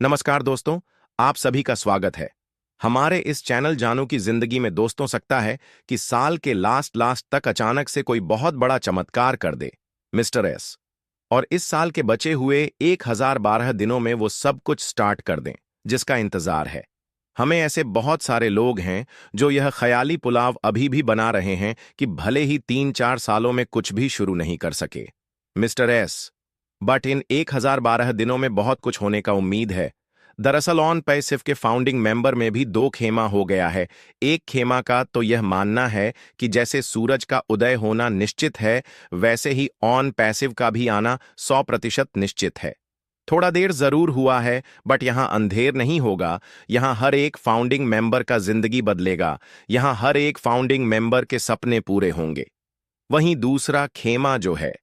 नमस्कार दोस्तों, आप सभी का स्वागत है। हमारे इस चैनल जानू की जिंदगी में दोस्तों सकता है कि साल के लास्ट तक अचानक से कोई बहुत बड़ा चमत्कार कर दे, मिस्टर एस। और इस साल के बचे हुए 1012 दिनों में वो सब कुछ स्टार्ट कर दें, जिसका इंतजार है। हमें ऐसे बहुत सारे लोग हैं जो यह ख्याली पुलाव अभी भी बना रहे हैं कि भले ही 3-4 सालों में कुछ भी शुरू नहीं कर सके, मिस्टर एस। बट इन 1012 दिनों में बहुत कुछ होने का उम्मीद है। दरअसल ऑन पैसिव के फाउंडिंग मेंबर में भी दो खेमा हो गया है। एक खेमा का तो यह मानना है कि जैसे सूरज का उदय होना निश्चित है, वैसे ही ऑन पैसिव का भी आना 100% निश्चित है। थोड़ा देर जरूर हुआ है, बट यहां अंधेर नहीं होगा। यहां हर एक फाउंडिंग मेंबर का जिंदगी बदलेगा। यहां हर एक फाउंडिंग मेंबर के सपने पूरे होंगे। वहीं दूसरा खेमा जो है,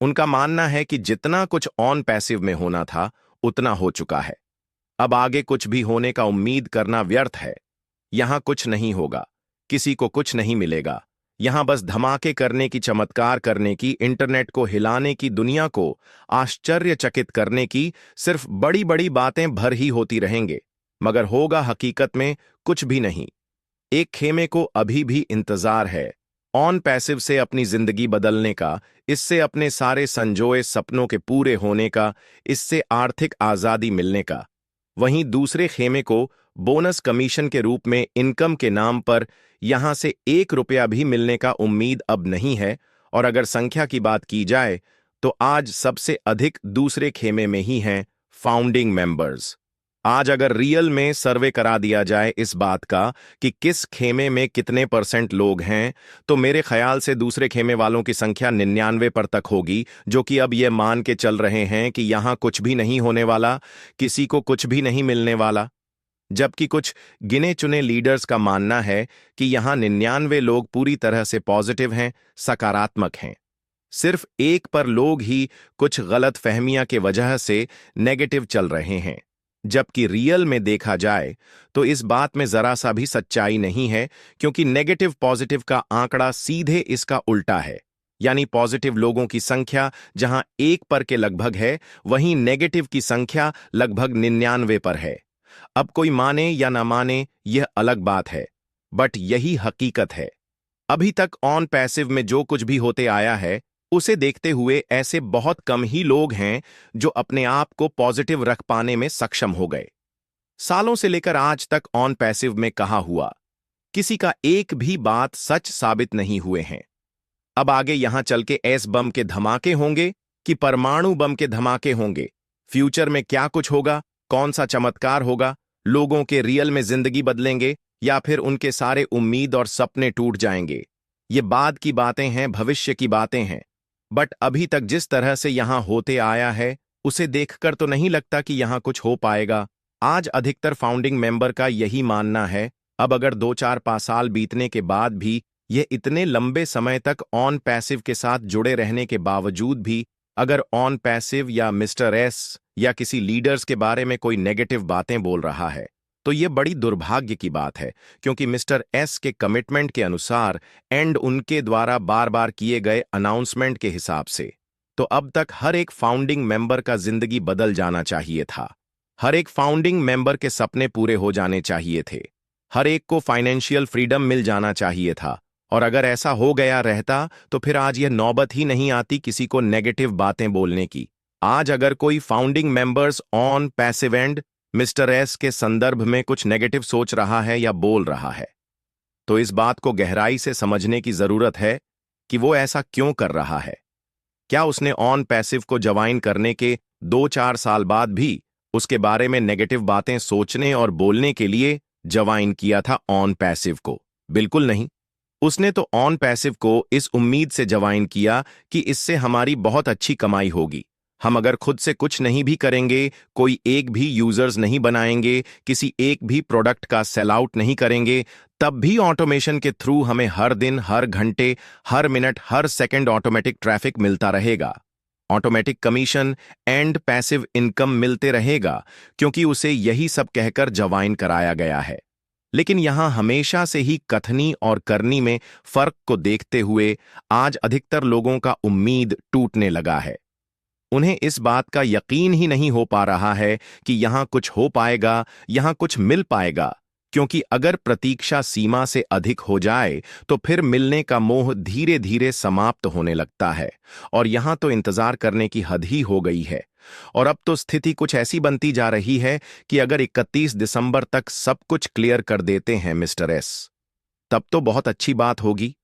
उनका मानना है कि जितना कुछ ऑन पैसिव में होना था उतना हो चुका है। अब आगे कुछ भी होने का उम्मीद करना व्यर्थ है। यहां कुछ नहीं होगा, किसी को कुछ नहीं मिलेगा। यहां बस धमाके करने की, चमत्कार करने की, इंटरनेट को हिलाने की, दुनिया को आश्चर्यचकित करने की सिर्फ बड़ी बड़ी बातें भर ही होती रहेंगे, मगर होगा हकीकत में कुछ भी नहीं। एक खेमे को अभी भी इंतजार है ऑन पैसिव से अपनी जिंदगी बदलने का, इससे अपने सारे संजोए सपनों के पूरे होने का, इससे आर्थिक आजादी मिलने का। वहीं दूसरे खेमे को बोनस कमीशन के रूप में इनकम के नाम पर यहां से 1 रुपया भी मिलने का उम्मीद अब नहीं है। और अगर संख्या की बात की जाए तो आज सबसे अधिक दूसरे खेमे में ही हैं फाउंडिंग मेंबर्स। आज अगर रियल में सर्वे करा दिया जाए इस बात का कि किस खेमे में कितने % लोग हैं, तो मेरे ख्याल से दूसरे खेमे वालों की संख्या 99 तक होगी, जो कि अब ये मान के चल रहे हैं कि यहां कुछ भी नहीं होने वाला, किसी को कुछ भी नहीं मिलने वाला। जबकि कुछ गिने चुने लीडर्स का मानना है कि यहां 99 लोग पूरी तरह से पॉजिटिव हैं, सकारात्मक हैं। सिर्फ एक पर लोग ही कुछ गलत फहमियां के वजह से नेगेटिव चल रहे हैं। जबकि रियल में देखा जाए तो इस बात में जरा सा भी सच्चाई नहीं है, क्योंकि नेगेटिव पॉजिटिव का आंकड़ा सीधे इसका उल्टा है। यानी पॉजिटिव लोगों की संख्या जहां 1 पर के लगभग है, वहीं नेगेटिव की संख्या लगभग 99 पर है। अब कोई माने या ना माने यह अलग बात है, बट यही हकीकत है। अभी तक ऑन पैसिव में जो कुछ भी होते आया है, उसे देखते हुए ऐसे बहुत कम ही लोग हैं जो अपने आप को पॉजिटिव रख पाने में सक्षम हो गए। सालों से लेकर आज तक ऑन पैसिव में कहा हुआ किसी का एक भी बात सच साबित नहीं हुए हैं। अब आगे यहां चल के एस बम के धमाके होंगे कि परमाणु बम के धमाके होंगे, फ्यूचर में क्या कुछ होगा, कौन सा चमत्कार होगा, लोगों के रियल में जिंदगी बदलेंगे या फिर उनके सारे उम्मीद और सपने टूट जाएंगे, ये बाद की बातें हैं, भविष्य की बातें हैं। बट अभी तक जिस तरह से यहां होते आया है, उसे देखकर तो नहीं लगता कि यहां कुछ हो पाएगा। आज अधिकतर फाउंडिंग मेंबर का यही मानना है। अब अगर 2-4 साल बीतने के बाद भी ये इतने लंबे समय तक ऑन पैसिव के साथ जुड़े रहने के बावजूद भी अगर ऑन पैसिव या मिस्टर एस या किसी लीडर्स के बारे में कोई नेगेटिव बातें बोल रहा है, तो ये बड़ी दुर्भाग्य की बात है। क्योंकि मिस्टर एस के कमिटमेंट के अनुसार एंड उनके द्वारा बार बार किए गए अनाउंसमेंट के हिसाब से तो अब तक हर एक फाउंडिंग मेंबर का जिंदगी बदल जाना चाहिए था। हर एक फाउंडिंग मेंबर के सपने पूरे हो जाने चाहिए थे। हर एक को फाइनेंशियल फ्रीडम मिल जाना चाहिए था। और अगर ऐसा हो गया रहता तो फिर आज यह नौबत ही नहीं आती किसी को नेगेटिव बातें बोलने की। आज अगर कोई founding members on passive and mister S के संदर्भ में कुछ नेगेटिव सोच रहा है या बोल रहा है, तो इस बात को गहराई से समझने की जरूरत है कि वो ऐसा क्यों कर रहा है। क्या उसने ऑन पैसिव को ज्वाइन करने के 2-4 साल बाद भी उसके बारे में नेगेटिव बातें सोचने और बोलने के लिए ज्वाइन किया था ऑन पैसिव को? बिल्कुल नहीं। उसने तो ऑन पैसिव को इस उम्मीद से ज्वाइन किया कि इससे हमारी बहुत अच्छी कमाई होगी। हम अगर खुद से कुछ नहीं भी करेंगे, कोई एक भी यूजर्स नहीं बनाएंगे, किसी एक भी प्रोडक्ट का सेल आउट नहीं करेंगे, तब भी ऑटोमेशन के थ्रू हमें हर दिन, हर घंटे, हर मिनट, हर सेकंड ऑटोमेटिक ट्रैफिक मिलता रहेगा, automatic commission and passive income मिलते रहेगा, क्योंकि उसे यही सब कहकर ज्वाइन कराया गया है। लेकिन यहां हमेशा से ही कथनी और करनी में फर्क को देखते हुए आज अधिकतर लोगों का उम्मीद टूटने लगा है। उन्हें इस बात का यकीन ही नहीं हो पा रहा है कि यहां कुछ हो पाएगा, यहां कुछ मिल पाएगा, क्योंकि अगर प्रतीक्षा सीमा से अधिक हो जाए तो फिर मिलने का मोह धीरे धीरे समाप्त होने लगता है। और यहां तो इंतजार करने की हद ही हो गई है। और अब तो स्थिति कुछ ऐसी बनती जा रही है कि अगर 31 दिसंबर तक सब कुछ क्लियर कर देते हैं मिस्टर एस, तब तो बहुत अच्छी बात होगी।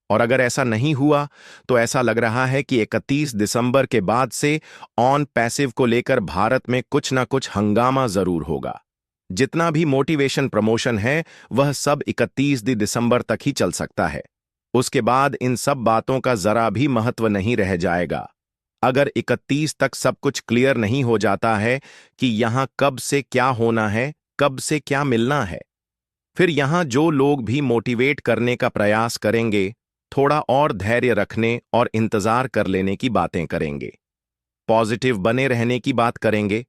और अगर ऐसा नहीं हुआ तो ऐसा लग रहा है कि 31 दिसंबर के बाद से ऑन पैसिव को लेकर भारत में कुछ ना कुछ हंगामा जरूर होगा। जितना भी मोटिवेशन प्रमोशन है वह सब 31 दिसंबर तक ही चल सकता है। उसके बाद इन सब बातों का जरा भी महत्व नहीं रह जाएगा। अगर 31 तक सब कुछ क्लियर नहीं हो जाता है कि यहां कब से क्या होना है, कब से क्या मिलना है, फिर यहां जो लोग भी मोटिवेट करने का प्रयास करेंगे, थोड़ा और धैर्य रखने और इंतजार कर लेने की बातें करेंगे, पॉजिटिव बने रहने की बात करेंगे।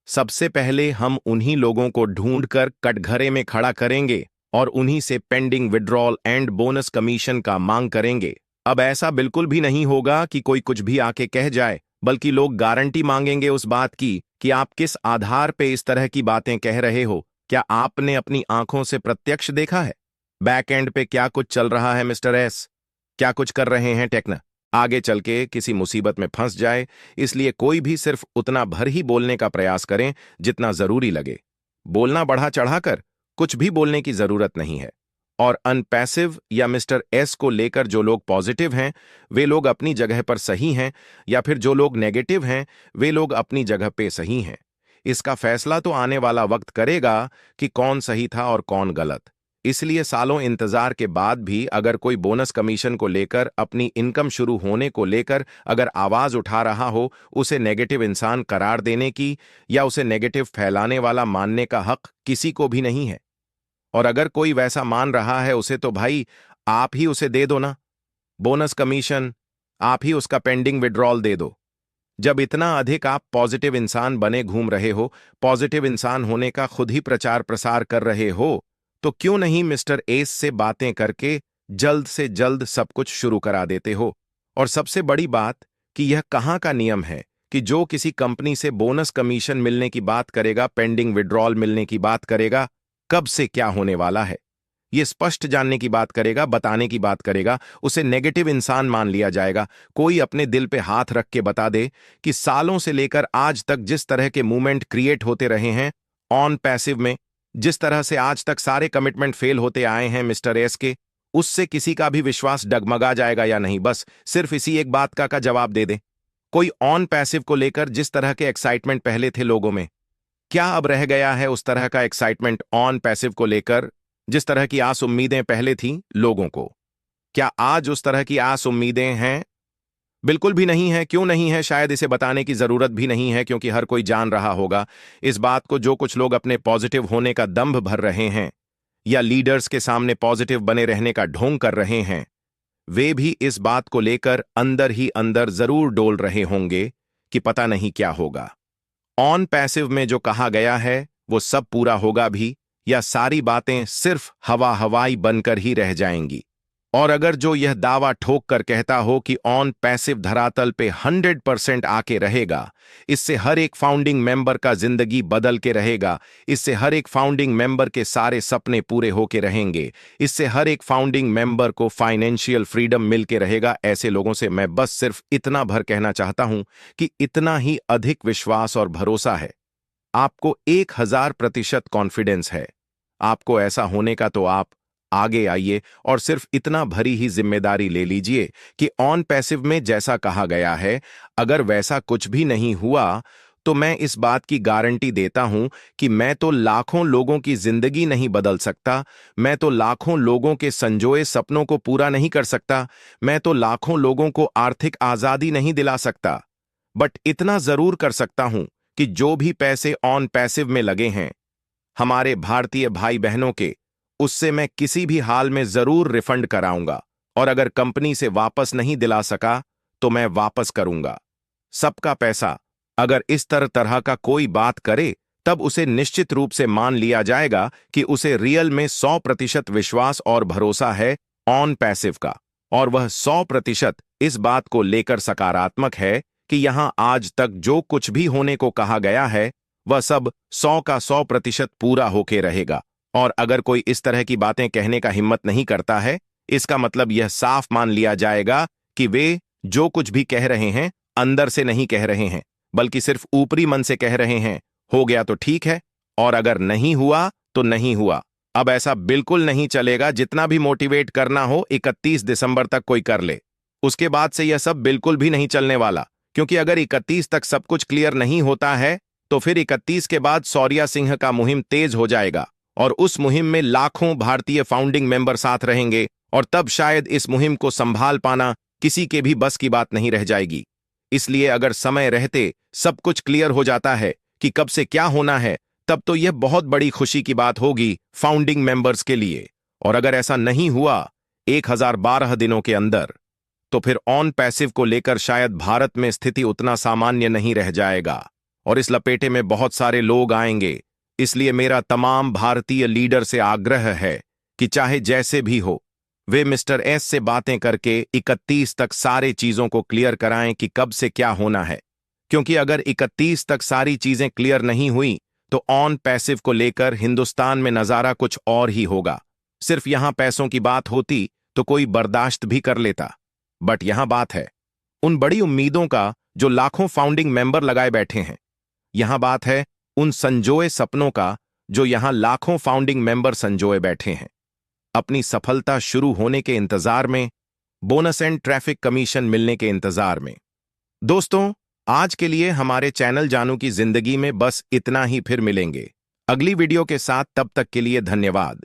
सबसे पहले हम उन्हीं लोगों को ढूंढकर कटघरे में खड़ा करेंगे और उन्हीं से pending withdrawal and bonus commission का मांग करेंगे। अब ऐसा बिल्कुल भी नहीं होगा कि कोई कुछ भी आके कह जाए, बल्कि लोग गारंटी मांगेंगे उस बात की कि आप किस आधार पे इस तरह की बातें कह रहे हो। क्या आपने अपनी आंखों से प्रत्यक्ष देखा है बैक एंड पे क्या कुछ चल रहा है मिस्टर एस? क्या कुछ कर रहे हैं टेक्ना? आगे चल के किसी मुसीबत में फंस जाए, इसलिए कोई भी सिर्फ उतना भर ही बोलने का प्रयास करें जितना जरूरी लगे। बोलना बढ़ा चढ़ाकर कुछ भी बोलने की जरूरत नहीं है। और अनपैसिव या मिस्टर एस को लेकर जो लोग पॉजिटिव हैं वे लोग अपनी जगह पर सही हैं, या फिर जो लोग नेगेटिव हैं वे लोग अपनी जगह पे सही हैं। इसका फैसला तो आने वाला वक्त करेगा कि कौन सही था और कौन गलत। इसलिए सालों इंतजार के बाद भी अगर कोई बोनस कमीशन को लेकर, अपनी इनकम शुरू होने को लेकर अगर आवाज उठा रहा हो, उसे नेगेटिव इंसान करार देने की या उसे नेगेटिव फैलाने वाला मानने का हक किसी को भी नहीं है। और अगर कोई वैसा मान रहा है उसे तो भाई आप ही उसे दे दो ना, बोनस कमीशन, आप ही उसका पेंडिंग विड्रॉल दे दो। जब इतना अधिक आप पॉजिटिव इंसान बने घूम रहे हो, पॉजिटिव इंसान होने का खुद ही प्रचार प्रसार कर रहे हो, तो क्यों नहीं मिस्टर एस से बातें करके जल्द से जल्द सब कुछ शुरू करा देते हो? और सबसे बड़ी बात कि यह कहां का नियम है कि जो किसी कंपनी से बोनस कमीशन मिलने की बात करेगा, पेंडिंग विड्रॉल मिलने की बात करेगा, कब से क्या होने वाला है ये स्पष्ट जानने की बात करेगा, बताने की बात करेगा, उसे नेगेटिव इंसान मान लिया जाएगा। कोई अपने दिल पे हाथ रख के बता दे कि सालों से लेकर आज तक जिस तरह के मूवमेंट क्रिएट होते रहे हैं ऑन पैसिव में, जिस तरह से आज तक सारे कमिटमेंट फेल होते आए हैं मिस्टर एस के, उससे किसी का भी विश्वास डगमगा जाएगा या नहीं? बस सिर्फ इसी एक बात का जवाब दे दे। कोई ऑन पैसिव को लेकर जिस तरह के एक्साइटमेंट पहले थे लोगों में, क्या अब रह गया है उस तरह का एक्साइटमेंट ऑन पैसिव को लेकर? जिस तरह की आस उम्मीदें पहले थीं लोगों को, क्या आज उस तरह की आस उम्मीदें हैं? बिल्कुल भी नहीं है। क्यों नहीं है? शायद इसे बताने की जरूरत भी नहीं है, क्योंकि हर कोई जान रहा होगा इस बात को। जो कुछ लोग अपने पॉजिटिव होने का दंभ भर रहे हैं या लीडर्स के सामने पॉजिटिव बने रहने का ढोंग कर रहे हैं, वे भी इस बात को लेकर अंदर ही अंदर जरूर डोल रहे होंगे कि पता नहीं क्या होगा। ऑन पैसिव में जो कहा गया है वो सब पूरा होगा भी, या सारी बातें सिर्फ हवा हवाई बनकर ही रह जाएंगी? और अगर जो यह दावा ठोक कर कहता हो कि ऑन पैसिव धरातल पे 100% आके रहेगा, इससे हर एक फाउंडिंग मेंबर का जिंदगी बदल के रहेगा, इससे हर एक फाउंडिंग मेंबर के सारे सपने पूरे होके रहेंगे, इससे हर एक फाउंडिंग मेंबर को फाइनेंशियल फ्रीडम मिल के रहेगा, ऐसे लोगों से मैं बस सिर्फ इतना भर कहना चाहता हूं कि इतना ही अधिक विश्वास और भरोसा है, आपको 1000% कॉन्फिडेंस है आपको ऐसा होने का, तो आप आगे आइए और सिर्फ इतना भरी ही जिम्मेदारी ले लीजिए कि ऑन पैसिव में जैसा कहा गया है, अगर वैसा कुछ भी नहीं हुआ तो मैं इस बात की गारंटी देता हूं कि मैं तो लाखों लोगों की जिंदगी नहीं बदल सकता, मैं तो लाखों लोगों के संजोए सपनों को पूरा नहीं कर सकता, मैं तो लाखों लोगों को आर्थिक आजादी नहीं दिला सकता, बट इतना जरूर कर सकता हूं कि जो भी पैसे ऑन पैसिव में लगे हैं हमारे भारतीय भाई बहनों के, उससे मैं किसी भी हाल में जरूर रिफंड कराऊंगा। और अगर कंपनी से वापस नहीं दिला सका तो मैं वापस करूंगा सबका पैसा। अगर इस तरह का कोई बात करे तब उसे निश्चित रूप से मान लिया जाएगा कि उसे रियल में 100% विश्वास और भरोसा है ऑन पैसिव का, और वह 100% इस बात को लेकर सकारात्मक है कि यहां आज तक जो कुछ भी होने को कहा गया है वह सब 100 का 100% पूरा होके रहेगा। और अगर कोई इस तरह की बातें कहने का हिम्मत नहीं करता है, इसका मतलब यह साफ मान लिया जाएगा कि वे जो कुछ भी कह रहे हैं अंदर से नहीं कह रहे हैं, बल्कि सिर्फ ऊपरी मन से कह रहे हैं। हो गया तो ठीक है, और अगर नहीं हुआ तो नहीं हुआ। अब ऐसा बिल्कुल नहीं चलेगा। जितना भी मोटिवेट करना हो 31 दिसंबर तक कोई कर ले, उसके बाद से यह सब बिल्कुल भी नहीं चलने वाला। क्योंकि अगर 31 तक सब कुछ क्लियर नहीं होता है तो फिर 31 के बाद शौर्या सिंह का मुहिम तेज हो जाएगा, और उस मुहिम में लाखों भारतीय फाउंडिंग मेंबर साथ रहेंगे, और तब शायद इस मुहिम को संभाल पाना किसी के भी बस की बात नहीं रह जाएगी। इसलिए अगर समय रहते सब कुछ क्लियर हो जाता है कि कब से क्या होना है, तब तो यह बहुत बड़ी खुशी की बात होगी फाउंडिंग मेंबर्स के लिए। और अगर ऐसा नहीं हुआ 1012 दिनों के अंदर, तो फिर ऑन पैसिव को लेकर शायद भारत में स्थिति उतना सामान्य नहीं रह जाएगा, और इस लपेटे में बहुत सारे लोग आएंगे। इसलिए मेरा तमाम भारतीय लीडर से आग्रह है कि चाहे जैसे भी हो, वे मिस्टर एस से बातें करके 31 तक सारे चीजों को क्लियर कराएं कि कब से क्या होना है। क्योंकि अगर 31 तक सारी चीजें क्लियर नहीं हुई तो ऑन पैसिव को लेकर हिंदुस्तान में नजारा कुछ और ही होगा। सिर्फ यहां पैसों की बात होती तो कोई बर्दाश्त भी कर लेता, बट यहां बात है उन बड़ी उम्मीदों का जो लाखों फाउंडिंग मेंबर लगाए बैठे हैं। यहां बात है उन संजोए सपनों का जो यहां लाखों फाउंडिंग मेंबर संजोए बैठे हैं, अपनी सफलता शुरू होने के इंतजार में, बोनस एंड ट्रैफिक कमीशन मिलने के इंतजार में। दोस्तों, आज के लिए हमारे चैनल जानू की जिंदगी में बस इतना ही। फिर मिलेंगे अगली वीडियो के साथ। तब तक के लिए धन्यवाद।